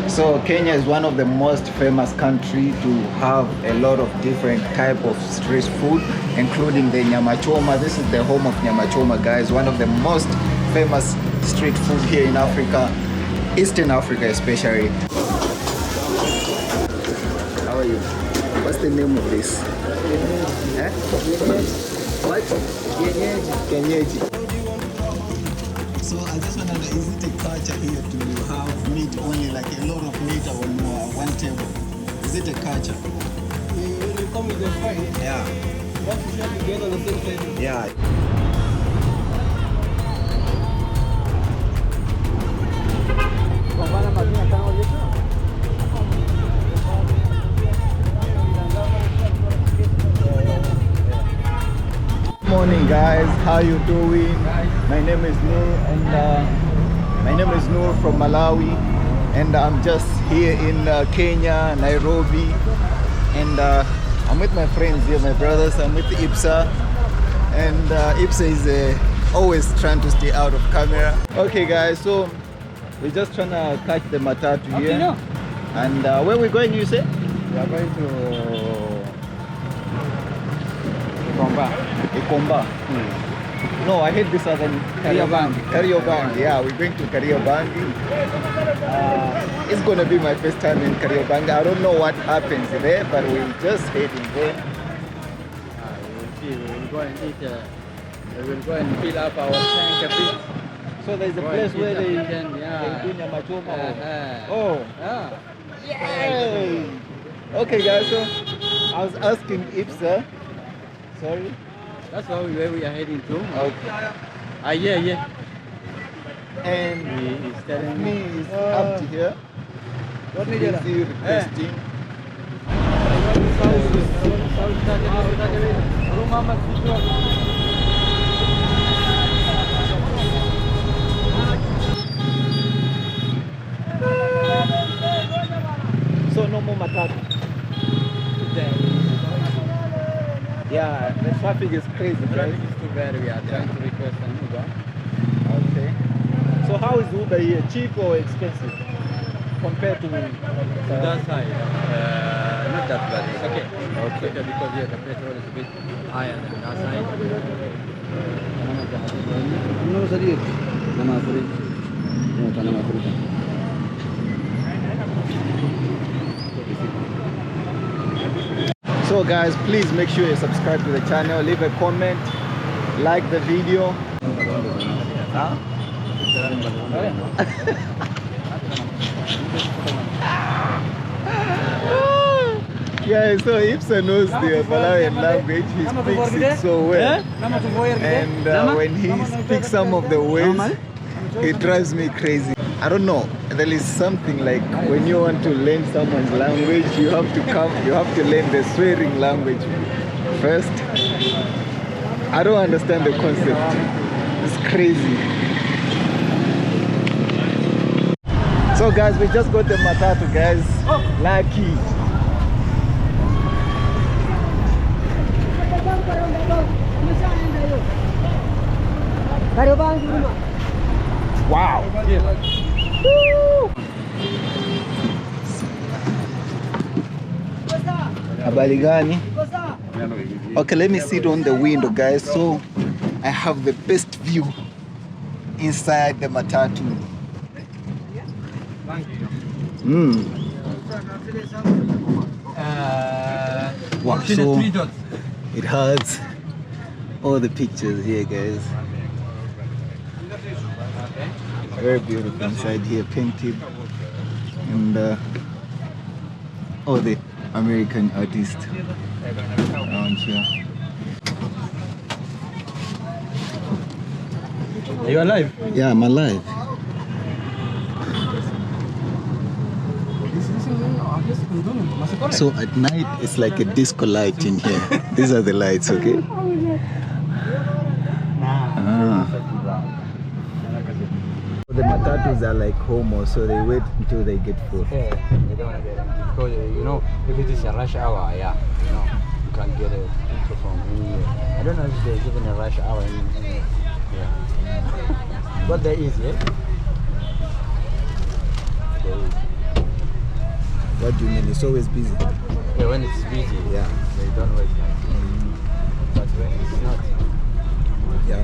So Kenya is one of the most famous country to have a lot of different type of street food, including the Nyama Choma. This is the home of Nyama Choma, guys. One of the most famous street food here in Africa, Eastern Africa especially. How are you? What's the name of this? Eh? What? Kenyeji. So I just wondered, is it a culture here to have meat only, like a lot of meat on one table? Is it a culture? When you come with the fry, Yeah. what you share together on the same table. Yeah. Morning, guys. How you doing? My name is Noor, and my name is Noor from Malawi, and I'm just here in Kenya, Nairobi, and I'm with my friends here, my brothers. I'm with Ipsa, and Ipsa is always trying to stay out of camera. Okay, guys, so we're just trying to catch the matatu here. Okay, no. And where we going, you say? We are going to Ikomba. No, I hate this other Kariobangi. Kariobangi, yeah, we're going to Kariobangi. It's gonna be my first time in Kariobangi. I don't know what happens there, but we're just heading there. We will go and eat. We will go and fill up our tank a bit. So there's a Go place and where eat they a bit, yeah. do Nyama Choma. Uh-huh. Oh, Yeah. yay! Okay, guys, so I was asking Ipsa. Sorry? That's where we are heading to. Okay. Yeah. And He is telling me me. is up to here. What Busy requesting. So no more matatu. Yeah, the traffic is crazy, The right? traffic is too bad. We are trying to request an Uber. Okay. So how is Uber here? Cheap or expensive compared to That side, not that bad. It's okay. Okay. Because here the petrol is a bit higher than that side. So guys, please make sure you subscribe to the channel, leave a comment, like the video. Huh? Yeah, so Ipsa knows the Malawian language, he speaks it so well. And when he speaks some of the words, it drives me crazy. I don't know, there is something like when you want to learn someone's language, you have to learn the swearing language first. I don't understand the concept. It's crazy. So guys, we just got the matatu, guys. Lucky. Wow. Woo. Habari gani? Okay, let me sit on the window, guys, so I have the best view inside the matatu. Wow, so it has all the pictures here, guys. Very beautiful inside here, painted, and all the American artists around here. Are you alive? Yeah, I'm alive. So at night, it's like a disco light in here. These are the lights, okay? The matatus are like homo, so they wait until they get full. Yeah, they don't want to get them because if it is a rush hour, you can get a people from anywhere. I don't know if there's even a rush hour in but there is, yeah. There is. What do you mean? It's always busy. Yeah, when it's busy, Yeah. they don't wait much. But when it's not, Yeah.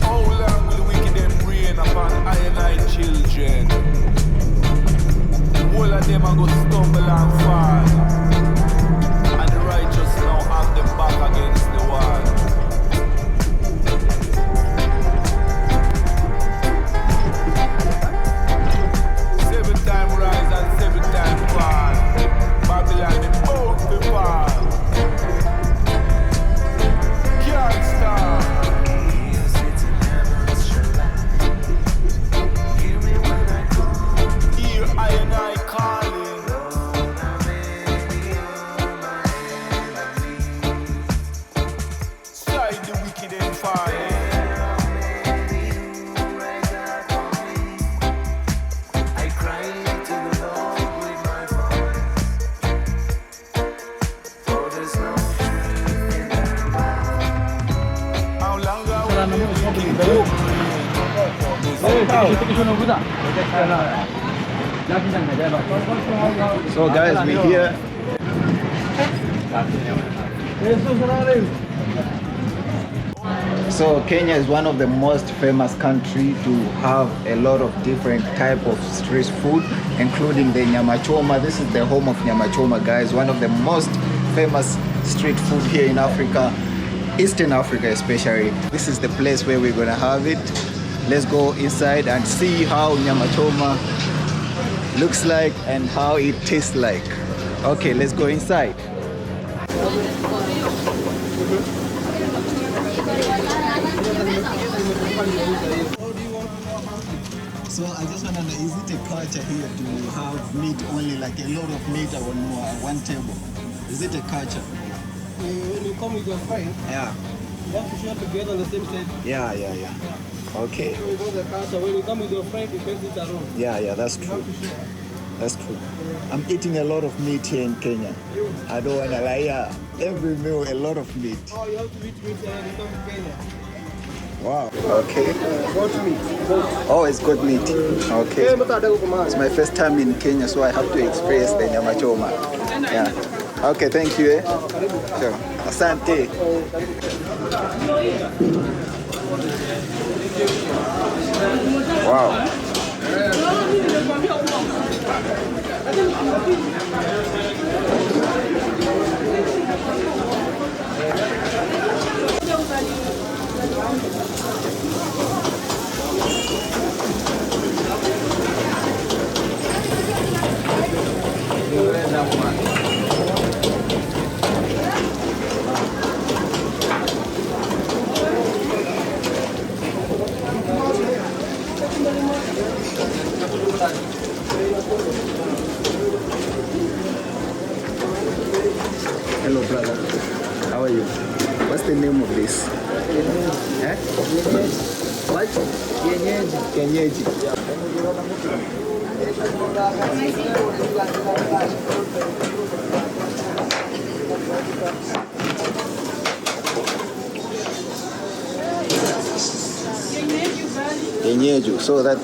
How long will the wicked them reign upon I and I children? All of them are going to stumble and fall, and the righteous now have them back against the wall. Seven time rise and seven time fall. Babylon the both the fall. Can't stop. Here I and I calling. Slide the wicked and falling. I cry to the Lord with my voice, for there's no truth in their mouth. How long are we looking So guys, we're here. So Kenya is one of the most famous country to have a lot of different type of street food, including the Nyama Choma. This is the home of Nyama Choma, guys. One of the most famous street food here in Africa, Eastern Africa especially. This is the place where we're gonna have it. Let's go inside and see how Nyama Choma looks like and how it tastes like. Okay, let's go inside. So I just want to know, is it a culture here to have meat only, like a lot of meat on one table? Is it a culture? When you come with your friend, Yeah. you have to share together on the same table. Yeah. Okay. So it was a culture. When you come with your friend, you can sit around. Yeah, that's You true. have to share. That's true. I'm eating a lot of meat here in Kenya. I don't want to lie. Yeah, every meal, a lot of meat. Oh, you have to eat meat when you come to Kenya. Wow. Okay. Goat meat. Oh, it's good meat. Okay. It's my first time in Kenya, so I have to experience the Nyama Choma. Yeah. Okay, thank you. Sure. Asante. Wow. Hello, brother. How are you? What's the name of this? Eh? What? Kenyeji. Kenyeju. So that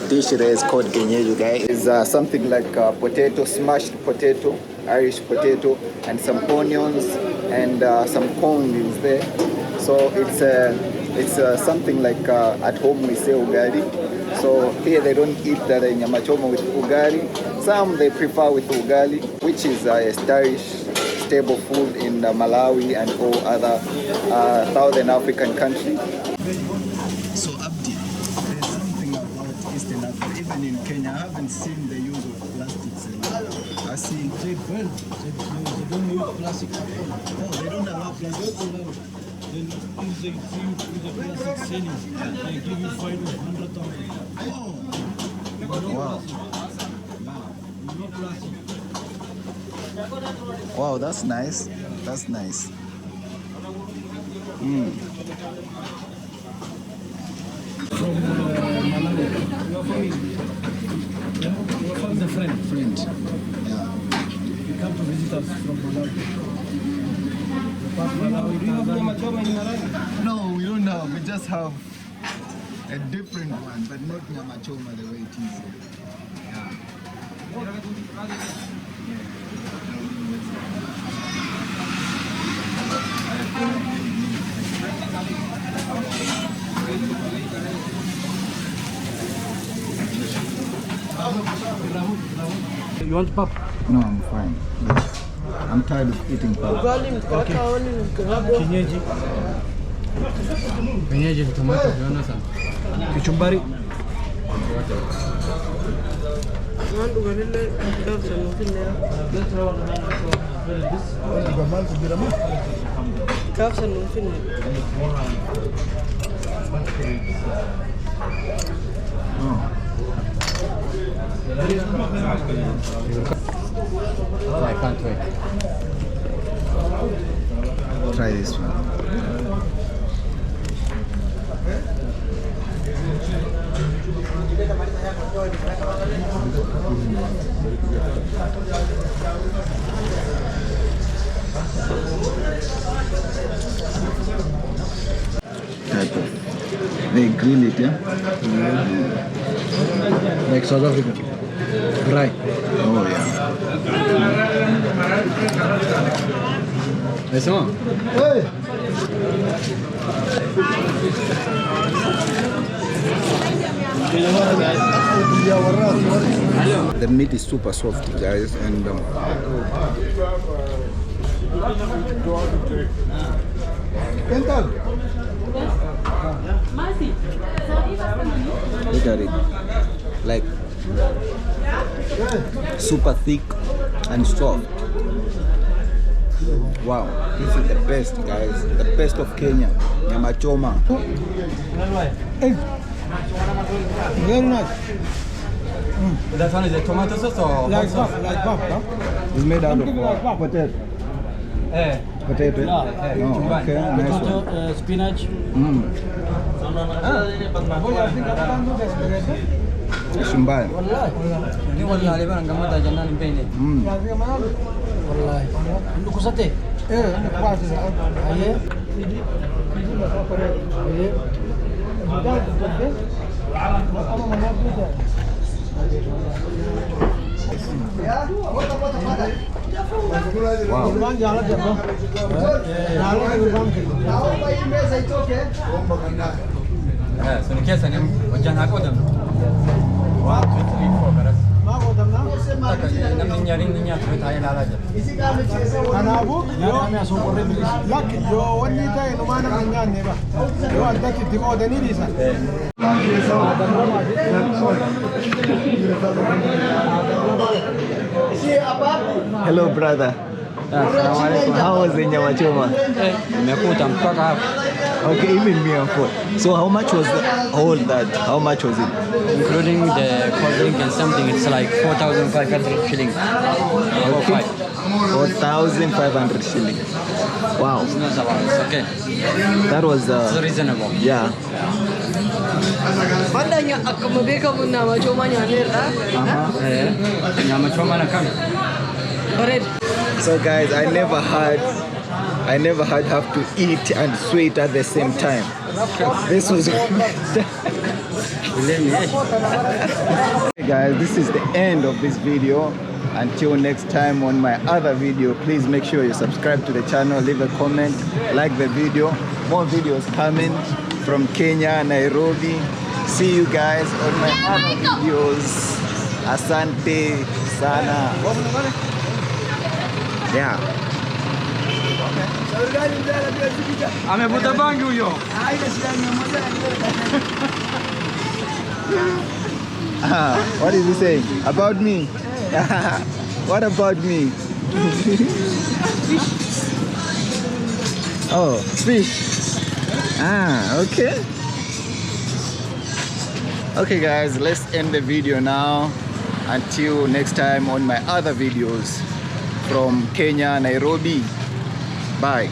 dish there is called kenyeju, guys. It's something like potato, smashed potato, Irish potato, and some onions and some corn is there. So it's something like at home we say ugali. So here they don't eat the Nyama Choma with ugali. Some they prefer with ugali, which is a stylish staple food in Malawi and all other Southern African countries. So Abdi, there's something about Eastern Africa, even in Kenya, I haven't seen the use of plastics. I see. They burn. They don't use plastic. Oh, they don't allow plastic. Then if they see you with the plastic selling, they give you fine of 100,000. Oh, No wow. plastic. No plastic. Wow, that's nice. That's nice. From Malawi. You are from India. different. Yeah. You come to visit us from Malawi. Do you have Nyama Choma in Malawi? No, we don't have. We just have a different one, but not Nyama Choma the way it is here. Yeah. You want pap? No, I'm fine. I'm tired of eating pap. Kienyeji. Kienyeji ni tomato, unaona sana. Kichumbari. I can't wait. Try this one. Type of. They grill it, yeah? Like South Africa. Dry. Oh, yeah. Esse é um? The meat is super soft, guys, and look at it, like super thick and soft. Wow, this is the best, guys. The best of Kenya. Nyama Choma. Very nice. That one is a tomato sauce or Like pap, huh? It's made out of potato. Eh. Potato. Yeah. Oh, okay, nice one. Potato, spinach. Shumbai. Ni wala alibana ngamata jana ni pende. Wallahi. Ndugu sate. Aye. So ni kiasi ni wajana hapo jamaa. 1 2 3 4 karas. Namni nyari ninya tutai lalaja. Anabu yo me aso corre bilis. Lak yo wani ta no mana manyan ba. Yo anda ki dimo da ni disa. Hello, brother. How was the Nyama Choma? Nimekuta mpaka hapo. Okay, even me, I'm full. So how much was all that? How much was it? Including the cold drink and something, it's like 4,500 shillings. Okay. 4,500 shillings. Wow. It's not about, it's okay. That was It's reasonable. yeah. Bandanya akamabeka muna Nyama nyanera. Nyama choma na kama. Bread. So guys, I never had have to eat and sweat at the same time. This was Hey guys, this is the end of this video. Until next time on my other video, please make sure you subscribe to the channel, leave a comment, like the video. More videos coming from Kenya, Nairobi. See you guys on my other videos. Asante sana. Yeah. Amevuta bangi huyo. What is he saying? About me? What about me? Oh, fish. Okay. Okay guys, let's end the video now. Until next time on my other videos from Kenya, Nairobi. Bye.